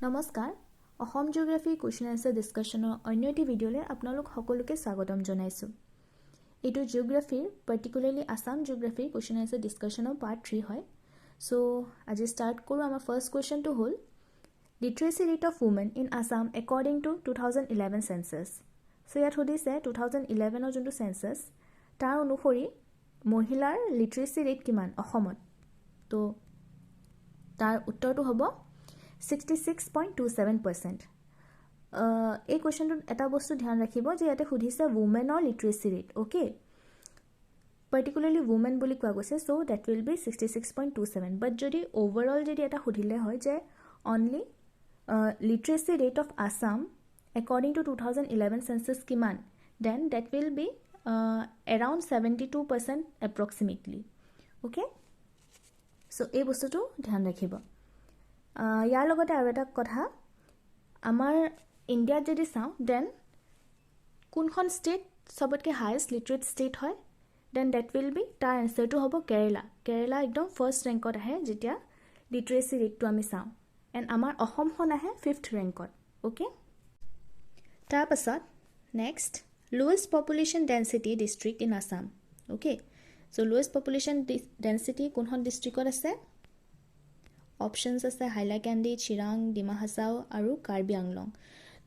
নমস্কাৰ Assam geography question answer ডিসকাশনৰ অন্য এটি ভিডিঅ'লৈ আপোনালোক সকলোকে স্বাগতম জনাইছো এটো জিঅ'গ্ৰাফিৰ particularly Assam geography question answer ডিসকাশনৰ পাৰ্ট 3 হয় সো আজি স্টাৰ্ট কৰো আমাৰ ফাৰ্স্ট কোৱেশ্চন টু হল literacy rate of women in Assam according to 2011 census so ইয়াত হদিছে 2011 ৰ যোনটো সেন্সাস তাৰ অনুসৰি মহিলাৰ লিটাৰেসি ৰেট কিমান অসমত তো তাৰ উত্তৰটো হ'ব 66.27%. এই কোৱেশ্চনটো এটা বস্তু ধ্যান ৰাখিব যে ইয়াতে সুধিছে ওমেনৰ literacy rate okay particularly women বুলি কোৱা গৈছে so that will be 66.27 but যদি ওভাৰঅল যদি এটা সুধিলে হয় যে only literacy rate of Assam according to 2011 census কিমান then that will be around 72% approximately okay so এই বস্তুটো ধ্যান ৰাখিব ইয়াৰ লগতে আৰু এটা কথা আমাৰ ইন্ডিয়াত যদি চাও দেন কোনখন ষ্টেট সবতকে হাইয়েষ্ট লিটাৰেট ষ্টেট হয় দেন দ্যাট উইল বি তাৰ আনসাৰটো হ'ব কেৰালা একদম ফাৰ্স্ট ৰেংকত আহে যেতিয়া লিটাৰেসি ৰেটটো আমি চাও এন্ড আমাৰ অসমখন আহে 5th ৰেংকত ওকে তাৰ পাছত next lowest population density district in Assam okay so lowest population density কোনখন ডিস্ট্ৰিক্টত আছে অপশনস আছে হাইলাকান্দি চিৰাং ডিমা হাছাও আৰু কাৰ্বি আংলং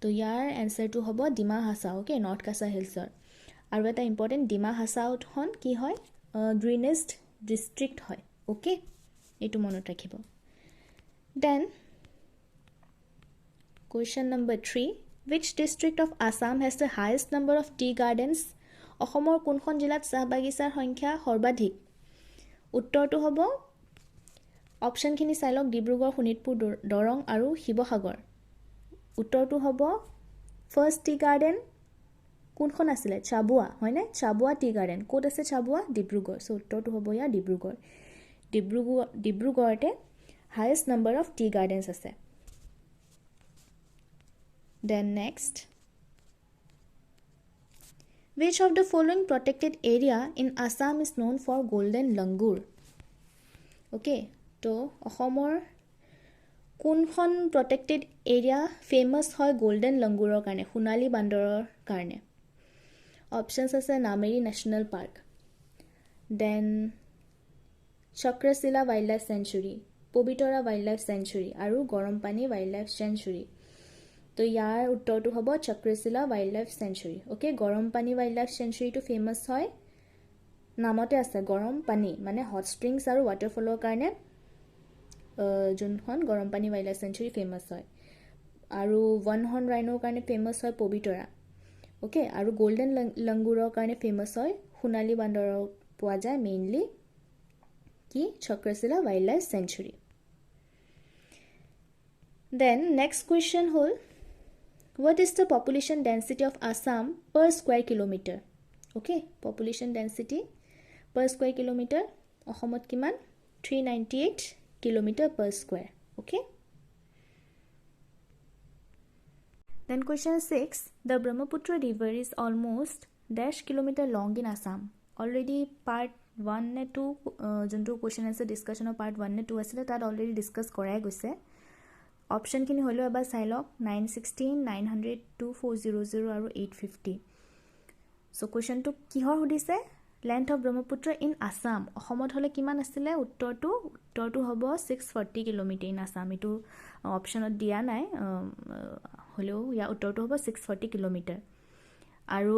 তো ইয়াৰ আনসাৰটো হ'ব ডিমা হাছাও ওকে নৰ্থ কাছা হিলছৰ আৰু এটা ইম্পৰ্টেন্ট ডিমা হাছাওখন কি হয় গ্ৰীনেষ্ট ডিস্ট্ৰিক্ট হয় ওকে এটো মনত ৰাখিব then question number 3 which district of Assam has the highest number of tea gardens অসমৰ কোনখন জিলাত চাহ বাগিচাৰ সংখ্যা সৰ্বাধিক উত্তৰটো হ'ব অপশন খিনি চাইলক ডিব্ৰুগড় শোণিতপুৰ দৰং আৰু শিৱসাগৰ উত্তৰটো হ'ব ফাৰ্স্ট টি গাৰ্ডেন কোনখন আছিল চাবুৱা হয় না চাবুৱা টি গাৰ্ডেন কোড আছে চাবুৱা ডিব্ৰুগড় সো উত্তৰটো হ'ব ইয়া ডিব্ৰুগড়তে highest number of T gardens আছে then next which of the following protected area in Assam is known for golden langur okay তো অসমৰ কোনখন protected area famous হয় golden languৰৰ কাৰণে সোণালী বান্দৰৰ কাৰণে অপশনস আছে Nameri national park then Chakrashila wild life sanctuary Pobitora wild life sanctuary আৰু গৰমপানী ওয়াইল্ড লাইফ সেঞ্চুৰী তো ইয়াৰ উত্তৰটো হ'ব Chakrashila wild life sanctuary okay Garampani wild life সেঞ্চুৰীটো ফেমাস হয় নামতে আছে গৰমপানী মানে হট স্প্ৰিংস আৰু ওয়াটাৰফলৰ কাৰণে যোনখন গৰমপানী ওয়াইল্ড লাইফ সেঞ্চুৰী ফেমাস হয় আৰু ওয়ান হৰ্ন ৰাইনোৰ কাৰণে ফেমাস হয় পবিতৰা ওকে আৰু গোল্ডেন লংগুৰৰ কাৰণে ফেমাস হয় সোণালী বান্দৰ পোৱা যায় মেইনলি কি Chakrashila wild life sanctuary then next question হল what is the population density of Assam per square kilometer okay population density per square kilometer অসমত কিমান 398 kilometer per square okay then question 6 the Brahmaputra river is almost dash kilometer long in Assam already part 1 ne 2 যোনটো question answer discussion of part 1 ne 2 আছিল তাত already discuss কৰাই গৈছে option খিনি হলো এবাৰ চাইলক 916 900 2400 আৰু 850 সো কোৱেশ্চনটো কিহৰ সুধিছে length of Brahmaputra in Assam অসমত হলে কিমান আছিল উত্তৰটো হ'ব 640 কিলোমিটাৰ ইন আসাম এটো অপশনত দিয়া নাই হলো ইয়া উত্তৰটো হ'ব 640 কিলোমিটাৰ আৰু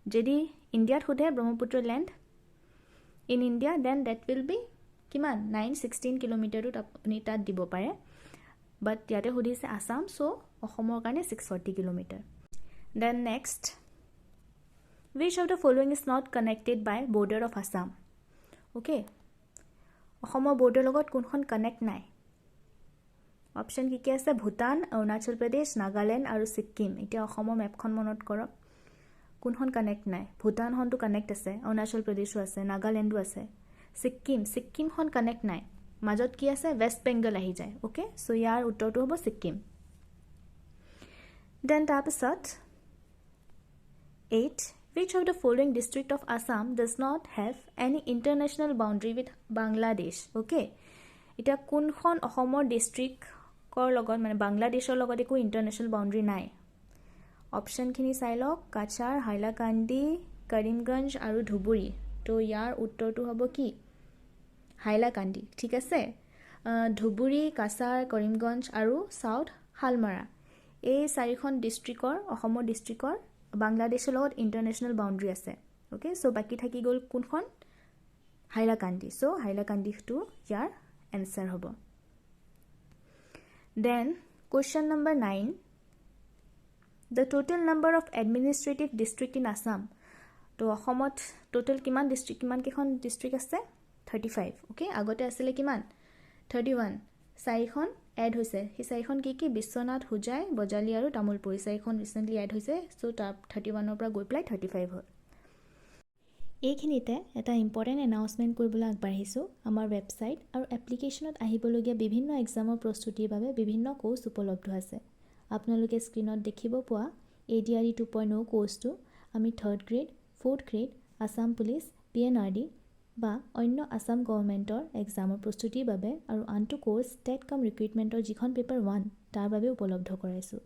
যদি ইণ্ডিয়াত সুধে Brahmaputra length in India then that will be কিমান 916 কিলোমিটাৰটো আপুনি তাত দিব পাৰে but ইয়াতে সুধিছে আসাম সো অসমৰ কাৰণে 640 kilometre then next which of the following is not connected by border of Assam okay অসমৰ border লগত কোনখন কানেক্ট নাই অপশন কি কি আছে ভূটান অৰুণাচল প্ৰদেশ নাগালেণ্ড আৰু সিকিম এতিয়া অসমৰ মেপখন মনত কৰক কোনখন কানেক্ট নাই ভূটান হনটো কানেক্ট আছে অৰুণাচল প্ৰদেশো আছে নাগালেণ্ডো আছে সিকিমখন কানেক্ট নাই মাজত কি আছে ওয়েস্ট বেঙ্গল আহি যায় ওকে সো ইয়াৰ উত্তৰটো হ'ব সিকিম দেন তাৰপিছত 8 which of the following district of Assam does not have any international boundary with Bangladesh okay এটা কোনখন অসমৰ ডিস্ট্ৰিক্ট কৰ লগত মানে বাংলাদেশৰ লগত একো ইণ্টাৰনেশ্যনেল বাউণ্ডাৰী নাই অপশ্যনখিনি চাই লওক কাছাৰ হাইলাকান্দি কৰিমগঞ্জ আৰু ধুবুৰী তো ইয়াৰ উত্তৰটো হ'ব কি হাইলাকান্দি ঠিক আছে ধুবুৰী কাছাৰ কৰিমগঞ্জ আৰু সাউথ হালমাৰা এই চাৰিখন ডিষ্ট্ৰিক্টৰ অসমৰ ডিষ্ট্ৰিক্টৰ বাংলাদেশৰ লগত ইণ্টাৰনেশ্যনেল বাউণ্ডাৰী আছে ওকে সো বাকি থাকি গ'ল কোনখন হাইলাকান্দি সো হাইলাকান্দিটো ইয়াৰ এনসাৰ হ'ব then question number 9 the total number of administrative district in Assam তো অসমত টোটাল কিমান ডিস্ট্ৰিক্ট কিমান কেখন ডিস্ট্ৰিক্ট আছে 35 ওকে আগতে আছিল কিমান 31 চাৰিখন এড হৈছে সেই চাৰিখন কি বিশ্বনাথ হুজাই বজালি আৰু তামুলপুৰ চাৰিখন ৰিসেন্টলি এড হৈছে সো 31 ৰ পৰা গৈ প্লাই 35 হ'ল এইখিনিতে এটা ইম্পৰ্টেন্ট এনাউন্সমেন্ট কৰিবলৈ আগবাঢ়িছো আমাৰ ৱেবসাইট আৰু এপ্লিকেশনত আহিবলগীয়া বিভিন্ন এক্সামৰ প্ৰস্তুতিৰ বাবে বিভিন্ন কোৰ্স উপলব্ধ আছে আপোনালোকে স্ক্ৰিনত দেখিব পোৱা ADRE 2.0 কোৰ্সটো আমি 3rd grade 4th grade Assam police PNRD বা অন্য আসাম গভৰ্ণমেণ্টৰ এক্সামৰ প্ৰস্তুতিৰ বাবে আৰু আনটো কোৰ্স টেট কাম ৰিক্ৰুটমেণ্টৰ যিখন পেপাৰ 1 তাৰ বাবে উপলব্ধ কৰাইছো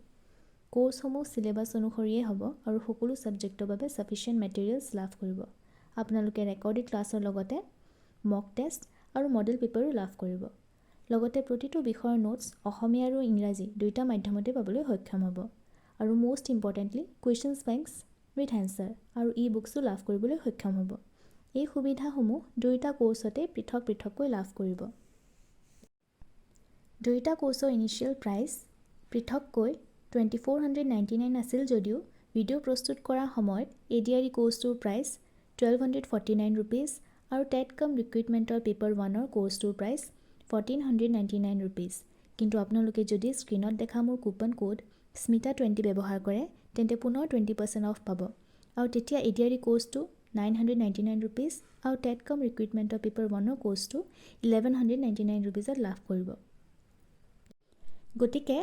কোৰ্সসমূহ সিলেবাস অনুসৰিয়ে হ'ব আৰু সকলো সাবজেক্টৰ বাবে সাফিচিয়েন্ট মেটেৰিয়েলছ লাভ কৰিব আপোনালোকে ৰেকৰ্ডেড ক্লাছৰ লগতে মক টেষ্ট আৰু মডেল পেপাৰো লাভ কৰিব লগতে প্ৰতিটো বিষয়ৰ নোটছ অসমীয়া আৰু ইংৰাজী দুইটা মাধ্যমতে পাবলৈ সক্ষম হ'ব আৰু most importantly questions banks with answer আৰু ই-বুকছো লাভ কৰিবলৈ সক্ষম হ'ব এই সুবিধাসমূহ দুইটা কোৰ্সতে পৃথক পৃথককৈ লাভ কৰিব দুইটা কোৰ্সৰ ইনিশিয়েল প্ৰাইচ পৃথককৈ 2499 আছিল যদিও ভিডিও প্ৰস্তুত কৰা সময়ত ADRE কোৰ্সটোৰ প্ৰাইচ 1249 rupees আৰু টেট কাম ৰিক্ৰুটমেণ্টৰ পেপাৰ 1ৰ কোৰ্সটোৰ প্ৰাইচ 1499 rupees কিন্তু আপোনালোকে যদি স্ক্ৰিনত দেখা মোৰ কুপন কোড স্মিতা20 ব্যৱহাৰ কৰে তেন্তে পুনৰ 20% অফ পাব আৰু তেতিয়া ADRE কোৰ্সটো 999 rupees আৰু টেট কাম ৰিক্ৰুটমেণ্টৰ পেপাৰ 1ৰ কোৰ্সটো 1199 rupees লাভ কৰিব গতিকে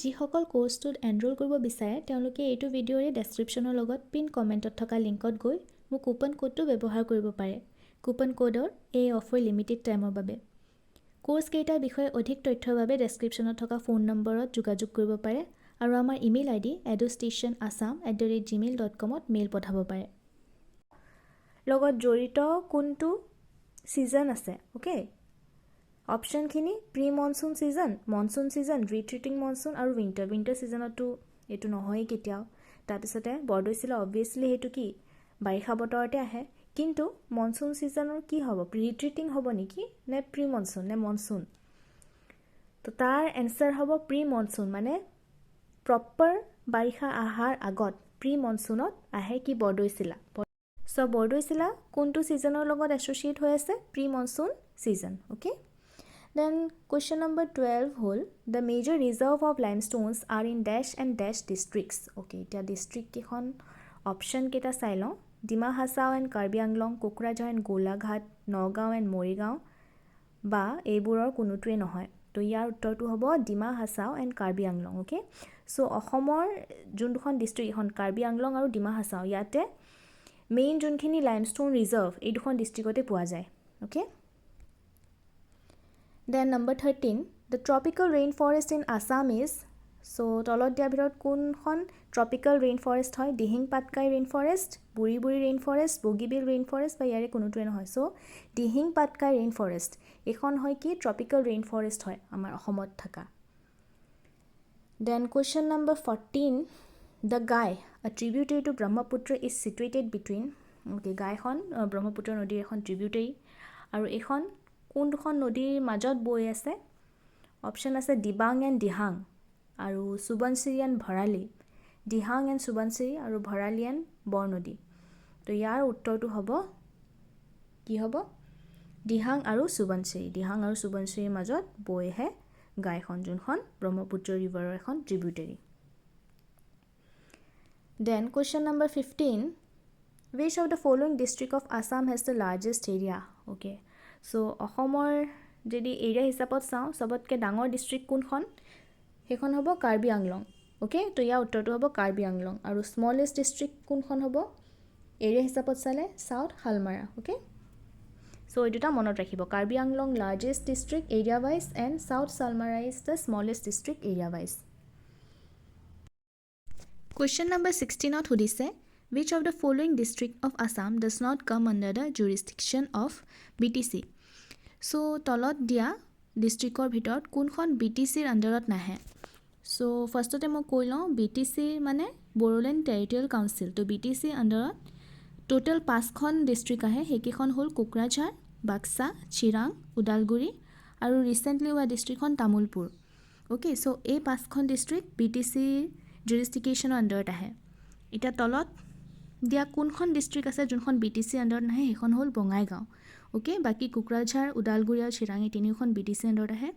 যিসকল কোৰ্সটোত এনৰোল কৰিব বিচাৰে তেওঁলোকে এইটো ভিডিঅ'ৰে ডেসক্ৰিপচনৰ লগত পিন কমেন্টত থকা লিংকত গৈ মোৰ কুপন কোডটো ব্যৱহাৰ কৰিব পাৰে কুপন কোডৰ এই অফাৰ লিমিটেড টাইমৰ বাবে কোৰ্স কেইটাৰ বিষয়ে অধিক তথ্যৰ বাবে ডেসক্ৰিপচনত থকা ফোন নম্বৰত যোগাযোগ কৰিব পাৰে আৰু আমাৰ ইমেইল আইডি edustationassam@gmail.com ত মেইল পঠাব পাৰে লগত জড়িত কোনটো সিজন আছে ওকে অপশ্যনখিনি প্ৰি মনসুন সিজন ৰিট্ৰিটিং মনসুন আৰু উইন্টাৰ সিজনতো এটো নহয় কেতিয়াও তাৰপিছতে বৰদৈচিলা অবভিয়াসলি হেতু কি বাৰিষা বতৰতে আহে কিন্তু মনসুন সিজনৰ কি হ'ব ৰিট্ৰিটিং হ'ব নেকি নে প্ৰি মনসুন নে মনসুন তো তাৰ এনসাৰ হ'ব প্ৰি মনসুন মানে প্ৰপাৰ বাৰিষা আহাৰ আগত প্ৰি মনসুনত আহে কি বৰদৈচিলা সো বৰদৈচিলা কোনটো সিজনৰ লগত এছ'চিয়েট হৈ আছে প্ৰি মনসুন সিজন okay Then question number 12 hall the major reserve of limestones are in dash and dash districts okay এটা district কিখন অপশন কেটা চাই লওঁ Dima Hasao and Karbi Anglong Kokrajhar and Golaghat Nagaon and Morigaon বা এইবোৰৰ কোনোটোৱে নহয় তো ইয়াৰ উত্তৰটো হ'ব Dima Hasao and Karbi Anglong okay so অসমৰ যোন দুখন ডিস্ট্ৰিক্ট এখন কাৰ্বি আংলং আৰু ডিমা হাছাও ইয়াতে মেইন যোনখিনি লাইমষ্টোন ৰিজাৰ্ভ এই দুখন ডিস্ট্ৰিক্টতে পোৱা যায় okay Then number 13 the tropical rainforest in Assam is so তলত দিয়া ভিতৰত কোনখন tropical rainforest হয় Dihing Patkai rainforest বুৰিবুৰি rainforest Bogibeel rainforest বা ইয়াৰে কোনোটোৱে নহয় so দিহিং পাটকাই rainforest এখন হয় কি tropical rainforest হয় আমাৰ অসমত থকা Then question number 14 the Gai a tributary to Brahmaputra is situated between okay গাইখন Brahmaputra নদীৰ এখন tributary আৰু এখন কোন দুখন নদীৰ মাজত বৈ আছে অপশ্যন আছে দিবাং এণ্ড দিহাং আৰু সুবনশ্ৰী এণ্ড ভৰালি দিহাং এণ্ড সুবনশ্ৰী আৰু ভৰালি এণ্ড বৰনদী তো ইয়াৰ উত্তৰটো হ'ব কি হ'ব দিহাং আৰু সুবনশ্ৰীৰ মাজত বৈহে গাইখন যোনখন ব্ৰহ্মপুত্ৰ ৰিভাৰৰ এখন ট্ৰিবিউটাৰী Then question number 15 which of the following district of Assam has the largest area okay so অসমৰ যদি এৰিয়া হিচাপত চাওঁ সবতকৈ ডাঙৰ ডিস্ট্ৰিক্ট কোনখন সেইখন হ'ব কাৰ্বি আংলং ওকে তো ইয়াৰ উত্তৰটো হ'ব কাৰ্বি আংলং আৰু স্মলেষ্ট ডিস্ট্ৰিক্ট কোনখন হ'ব এৰিয়া হিচাপত চালে সাউথ হালমাৰা ওকে So এই দুটা মনত ৰাখিব Karbi Anglong largest district area wise and south Salmara is the smallest district area wise Question number 16 সুধিছে which of the following district of Assam does not come under the jurisdiction of BTC so তলত দিয়া ডিস্ট্ৰিক্টৰ ভিতৰত কোনখন BTCৰ আণ্ডাৰত নাহে so ফাৰ্ষ্টতে মই কৈ লওঁ BTC মানে বড়োলেণ্ড টেৰিটৰিয়েল কাউন্সিল তো BTC আণ্ডাৰত টোটেল 5খন ডিস্ট্ৰিক্ট আহে সেইকেইখন হ'ল কোকৰাঝাৰ বাক্সা চিৰাং উদালগুৰি আৰু ৰিসেন্টলি হোৱা ডিস্ট্ৰিক্টখন তামুলপুৰ ওকে সো এই 5খন ডিস্ট্ৰিক্ট BTC jurisdictionৰ আণ্ডাৰত আহে এটা তলত দিয়া কোনখন ডিস্ট্ৰিক্ট আছে যোনখন BTC আণ্ডাৰত নাহে সেইখন হ'ল বঙাইগাঁও ওকে বাকি কোকৰাঝাৰ উদালগুৰি আৰু চিৰাং এই তিনিখন BTC আণ্ডাৰত আহে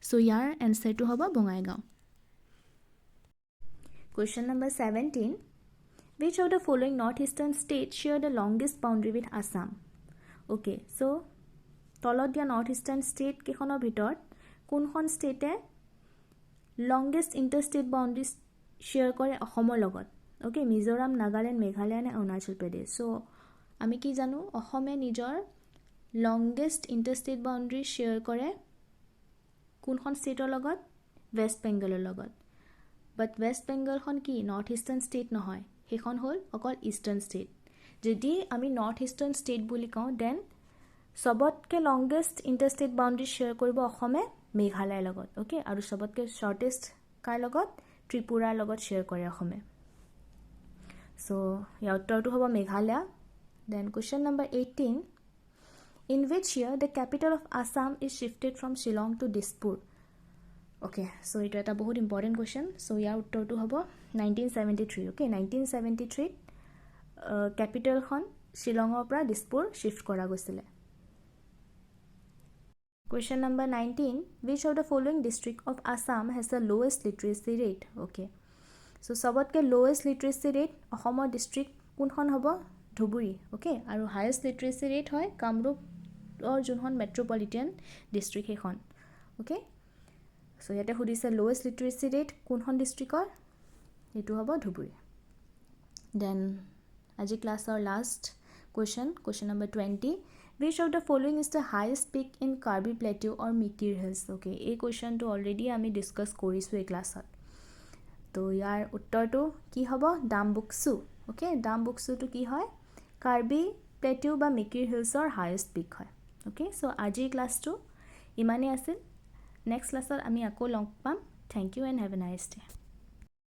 সো ইয়াৰ এনসাৰটো হ'ব Bongaigaon Question number 17 Which of the following northeastern states share the longest boundary with Assam okay so তলত দিয়া northeastern state কেখনৰ ভিতৰত কোনখন ষ্টেটে longest interstate boundaries share কৰে অসমৰ লগত ওকে মিজোৰাম নাগালেণ্ড মেঘালয় আৰু অৰুণাচল প্ৰদেশ সো আমি কি জানো অসমে নিজৰ longest interstate boundary share কৰে কোনখন ষ্টেটৰ লগত ৱেষ্ট বেংগলৰ লগত বাট ৱেষ্ট বেংগলখন কি নৰ্থ ইষ্টাৰ্ণ ষ্টেট নহয় সেইখন হ'ল অকল ইষ্টাৰ্ণ ষ্টেট যদি আমি নৰ্থ ইষ্টাৰ্ণ ষ্টেট বুলি কওঁ দেন সবতকে লংগেষ্ট ইণ্টাৰষ্টেট বাউণ্ডাৰী শ্বেয়াৰ কৰিব অসমে মেঘালয়ৰ লগত ওকে আৰু সবতকে শৰ্টেষ্ট কাৰ লগত ত্ৰিপুৰাৰ লগত শ্বেয়াৰ কৰে অসমে সো ইয়াৰ উত্তৰটো হ'ব Meghalaya then question number 18 In which year the capital of Assam is shifted from Shillong to Dispur okay so এটা এটা বহুত ইম্পৰ্টেন্ট কোৱেশ্চন সো ইয়াৰ উত্তৰটো হ'ব 1973 okay 1973 ক্যাপিটেলখন শিলঙৰ পৰা দিছপুৰ শিফট কৰা গৈছিল Question number 19 Which of the following district of Assam has the lowest literacy rate okay so সবতকে lowest literacy rate অসমৰ ডিস্ট্ৰিক্ট কোনখন হ'ব ধুবুৰী okay আৰু highest literacy rate হয় কামৰূপ or যোনখন মেট্ৰোপলিটান ডিস্ট্ৰিক্ট হেখন okay so ইয়াতে সুধিছে lowest literacy rate কোনখন ডিস্ট্ৰিক্টৰ এটো হ'ব ধুবুৰী then আজি ক্লাছৰ last question number 20 Which of the following is the highest peak in Karbi Plateau or Mikir Hills okay এই কোৱেশ্চনটো অলৰেডি আমি ডিসকাস কৰিছো এই ক্লাছত তো ইয়াৰ উত্তৰটো কি হ'ব ডামবুকসু okay ডামবুকসুটো কি হয় কাৰ্বি প্লেটিউ বা মিকিৰ হিলছৰ হাইয়েষ্ট পিক হয় okay so আজিৰ ক্লাছটো ইমানেই আছিল নেক্সট ক্লাছত আমি আকৌ লগ পাম thank you and have a nice day